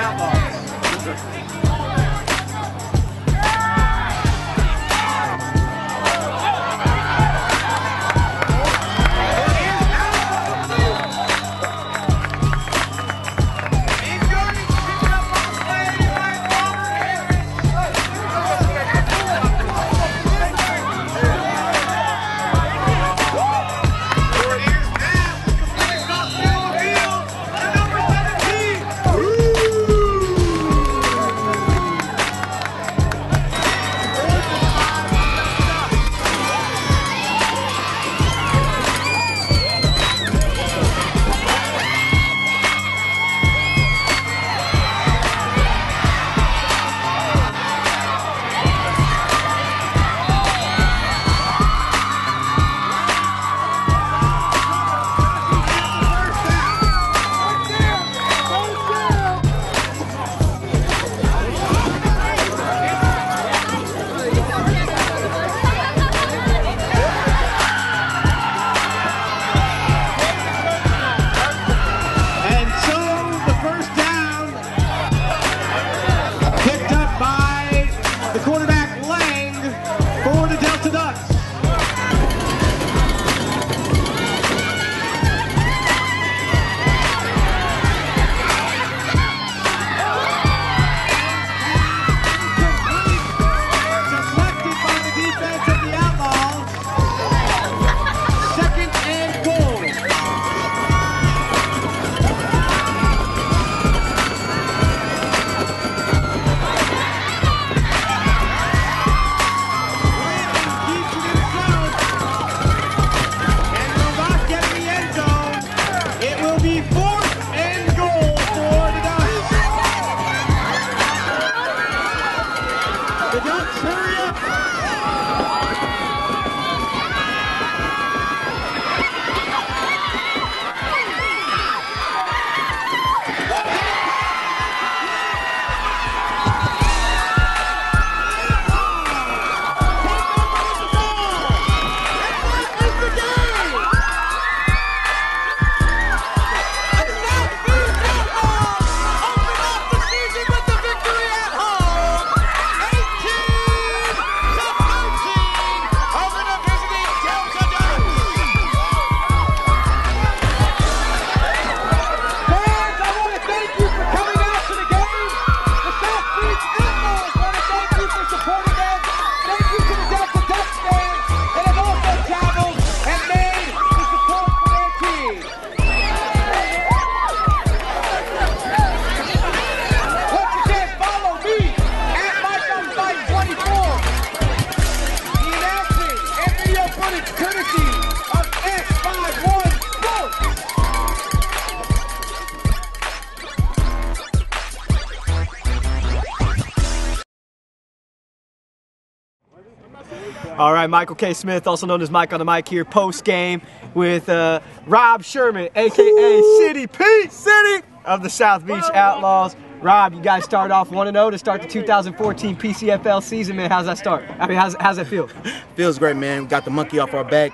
Outlaws. All right, Michael K. Smith, also known as Mike on the Mic here, post-game with Rob Sherman, a.k.a. City P. City of the South Beach Outlaws. Rob, you guys start off 1-0 to start the 2014 PCFL season, man. How's that start? I mean, how's that feel? Feels great, man. We got the monkey off our back,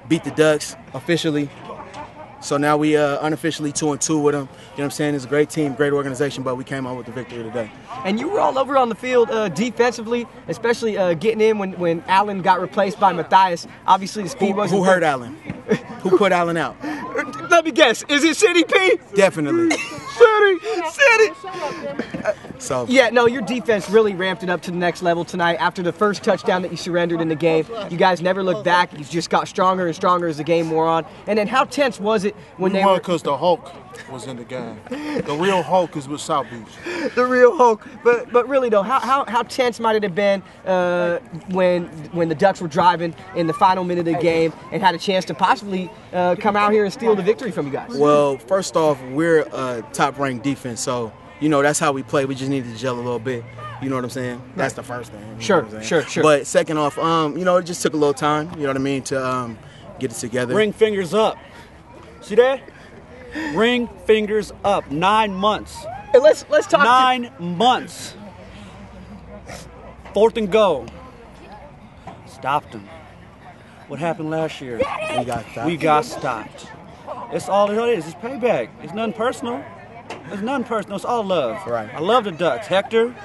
beat the Ducks officially. So now we unofficially 2-2 with them. You know what I'm saying? It's a great team, great organization, but we came out with the victory today. And you were all over on the field defensively, especially getting in when Allen got replaced by Matthias. Obviously, the speed wasn't. Who hurt Allen? Who put Allen out? Let me guess. Is it City P? Definitely. City. So yeah, no, your defense really ramped it up to the next level tonight. After the first touchdown that you surrendered in the game, you guys never looked back. You just got stronger and stronger as the game wore on. And then how tense was it when they were? Because the Hulk was in the game. The real Hulk is with South Beach. The real Hulk. But really though, how tense might it have been when the Ducks were driving in the final minute of the game and had a chance to possibly come out here and steal the victory from you guys? Well, first off, we're a top-ranked defense, so you know that's how we play. We just need to gel a little bit. You know what I'm saying? That's the first thing. Sure. But second off, you know, it just took a little time. You know what I mean, to get it together. Ring fingers up. See that? Ring fingers up. 9 months. Hey, let's talk. 9 months. 4th and goal. Stopped them. What happened last year? We got stopped. We got stopped. It's all it is. It's payback. It's nothing personal. It's none personal. It's all love. Right. I love the Ducks. Hector,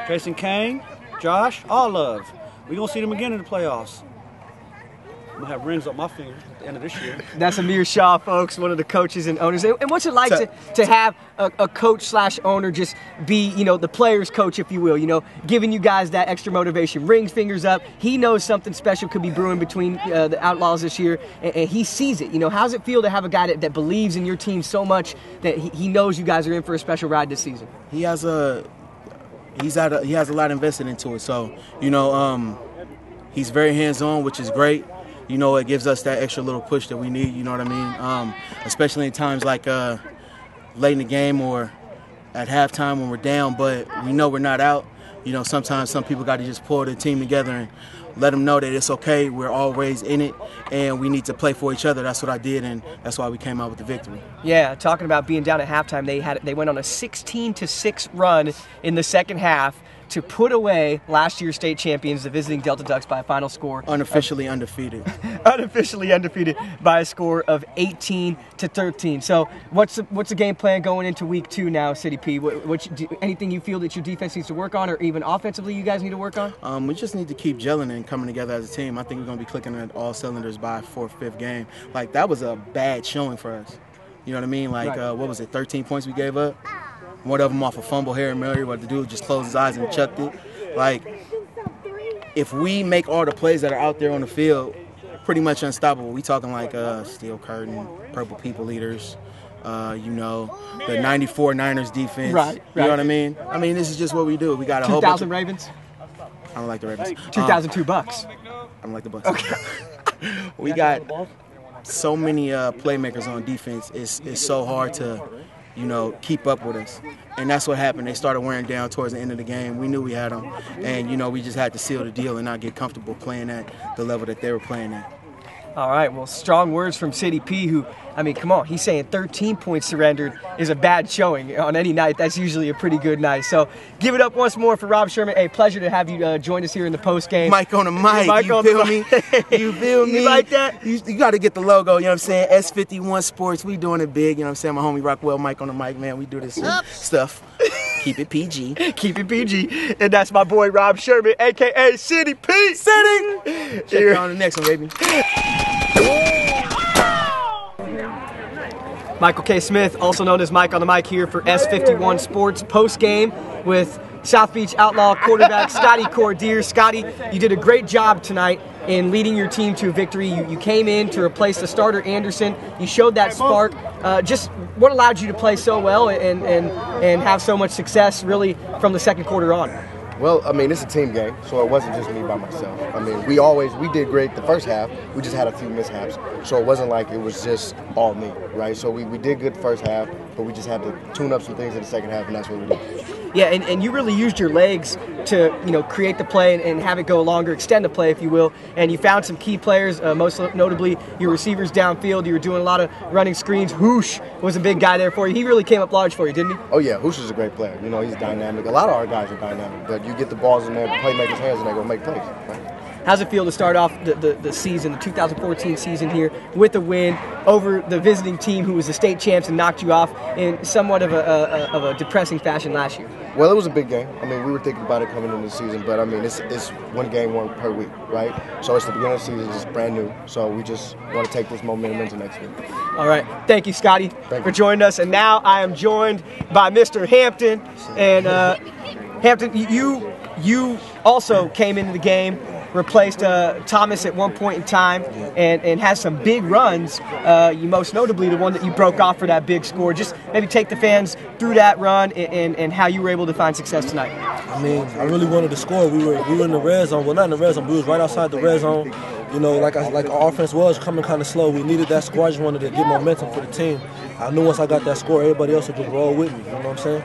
Jason Kane, Josh, all love. We're going to see them again in the playoffs. I'm going to have rings on my finger at the end of this year. That's Amir Shaw, folks, one of the coaches and owners. And what's it like to have a coach/owner just be, the player's coach, if you will, giving you guys that extra motivation, rings, fingers up. He knows something special could be brewing between the Outlaws this year, and he sees it. How does it feel to have a guy that believes in your team so much that he knows you guys are in for a special ride this season? He has a lot invested into it. So, he's very hands-on, which is great. It gives us that extra little push that we need, you know what I mean? Especially in times like late in the game or at halftime when we're down, but we know we're not out. Sometimes some people got to just pull the team together and let them know that it's okay, we're always in it, and we need to play for each other. That's what I did, and that's why we came out with the victory. Yeah, talking about being down at halftime, they went on a 16-6 run in the second half to put away last year's state champions, the visiting Delta Ducks, by a final score. Unofficially undefeated. Unofficially undefeated by a score of 18-13. So what's the game plan going into week 2 now, City P? Anything you feel that your defense needs to work on, or even offensively you guys need to work on? We just need to keep gelling and coming together as a team. I think we're going to be clicking at all cylinders by 4th, 5th game. Like, that was a bad showing for us. You know what I mean? Like, right. What was it, 13 points we gave up? One of them off a fumble here and Mary, what the dude just closed his eyes and chucked it. Like, if we make all the plays that are out there on the field, pretty much unstoppable. We talking like steel curtain, purple people eaters, the 94 Niners defense. Right. You know what I mean? I mean, this is just what we do. We got a whole bunch 2,000 Ravens? I don't like the Ravens. 2,002 Bucks. I don't like the Bucks. Okay. We got so many playmakers on defense. It's so hard to keep up with us. And that's what happened. They started wearing down towards the end of the game. We knew we had them. And, we just had to seal the deal and not get comfortable playing at the level that they were playing at. All right, well, strong words from City P, who, I mean, come on, he's saying 13 points surrendered is a bad showing on any night. That's usually a pretty good night. So give it up once more for Rob Sherman. Hey, pleasure to have you join us here in the post game. Mike on the mic, you feel me? You feel me? You like that? You got to get the logo, you know what I'm saying? S51 Sports, we doing it big, you know what I'm saying? My homie Rockwell, Mike on the mic, man, we do this stuff. Keep it PG. Keep it PG. And that's my boy Rob Sherman, a.k.a. City P. City! Check you on the next one, baby. Michael K. Smith, also known as Mike on the mic, here for S51 Sports post game with South Beach Outlaw quarterback Scotty Cordier. Scotty, you did a great job tonight in leading your team to a victory. You came in to replace the starter Anderson. You showed that spark. Just what allowed you to play so well and have so much success really from the second quarter on? Well, I mean, it's a team game, so it wasn't just me by myself. I mean, we did great the first half. We just had a few mishaps. So it wasn't like it was just all me, right? So we did good the first half, but we just had to tune up some things in the second half, and that's what we did. Yeah, and you really used your legs to, create the play and have it go longer, extend the play, if you will. And you found some key players, most notably your receivers downfield. You were doing a lot of running screens. Hoosh was a big guy there for you. He really came up large for you, didn't he? Oh, yeah, Hoosh is a great player. He's dynamic. A lot of our guys are dynamic, but you get the balls in there, the playmakers' hands, and they're going to make plays, right? How's it feel to start off the season, the 2014 season here, with a win over the visiting team who was the state champs and knocked you off in somewhat of a depressing fashion last year? Well, it was a big game. I mean, we were thinking about it coming into the season, but I mean, it's one game, one per week, right? So it's the beginning of the season, it's brand new. So we just want to take this momentum into next week. All right. Thank you, Scotty, for joining us. And now I am joined by Mr. Hampton. And Hampton, you also came into the game, replaced Thomas at one point in time, and has some big runs. You most notably the one that you broke off for that big score. Just maybe take the fans through that run and how you were able to find success tonight. I mean, I really wanted to score. We were in the red zone. Well, not in the red zone, but we was right outside the red zone. Like our offense was coming kind of slow. We needed that score. I just wanted to get momentum for the team. I knew once I got that score, everybody else would just roll with me. You know what I'm saying?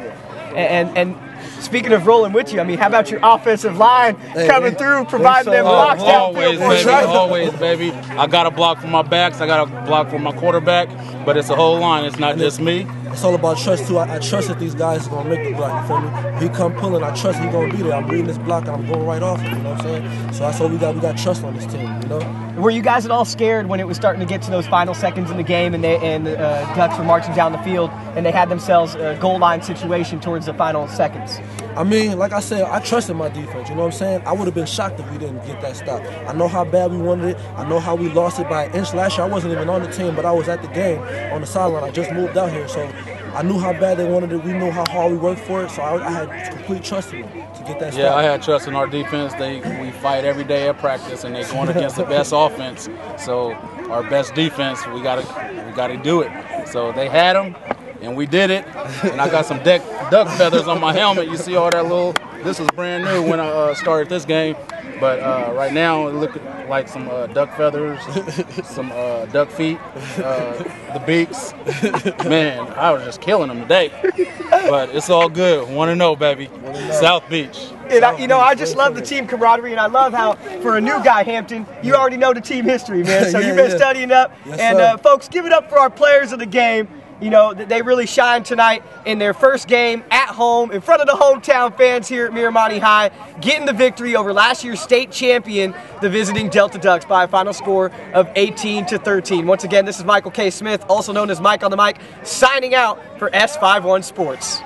And Speaking of rolling with you, I mean, how about your offensive line coming through, providing them blocks Always, downfield? baby. Always, baby. I got a block for my backs. I got a block for my quarterback. But it's a whole line. It's not just me. It's all about trust too. I trust that these guys are gonna make the block. You feel me? He come pulling. I trust he gonna be there. I'm reading this block and I'm going right off him. You know what I'm saying? So that's all we got. We got trust on this team. You know. Were you guys at all scared when it was starting to get to those final seconds in the game and the Ducks were marching down the field and they had themselves a goal line situation towards the final seconds? I mean, like I said, I trusted my defense. You know what I'm saying? I would have been shocked if we didn't get that stop. I know how bad we wanted it. I know how we lost it by an inch. Last year, I wasn't even on the team, but I was at the game on the sideline. I just moved out here, so I knew how bad they wanted it. We knew how hard we worked for it, so I had complete trust in them to get that stop. Yeah, I had trust in our defense. We fight every day at practice, and they're going against the best offense. So our best defense, we gotta do it. So they had them. And we did it, and I got some duck feathers on my helmet. You see all that little, this was brand new when I started this game. But right now, it looks like some duck feathers, some duck feet, the beaks. Man, I was just killing them today. But it's all good. 1-0, baby. South Beach. And I just love the team camaraderie, and I love how, for a new guy, Hampton, you already know the team history, man. So you've been studying up. Yes, and folks, give it up for our players of the game. You know, they really shined tonight in their first game at home in front of the hometown fans here at Miramani High, getting the victory over last year's state champion, the visiting Delta Ducks, by a final score of 18-13. Once again, this is Michael K. Smith, also known as Mike on the Mic, signing out for S51 Sports.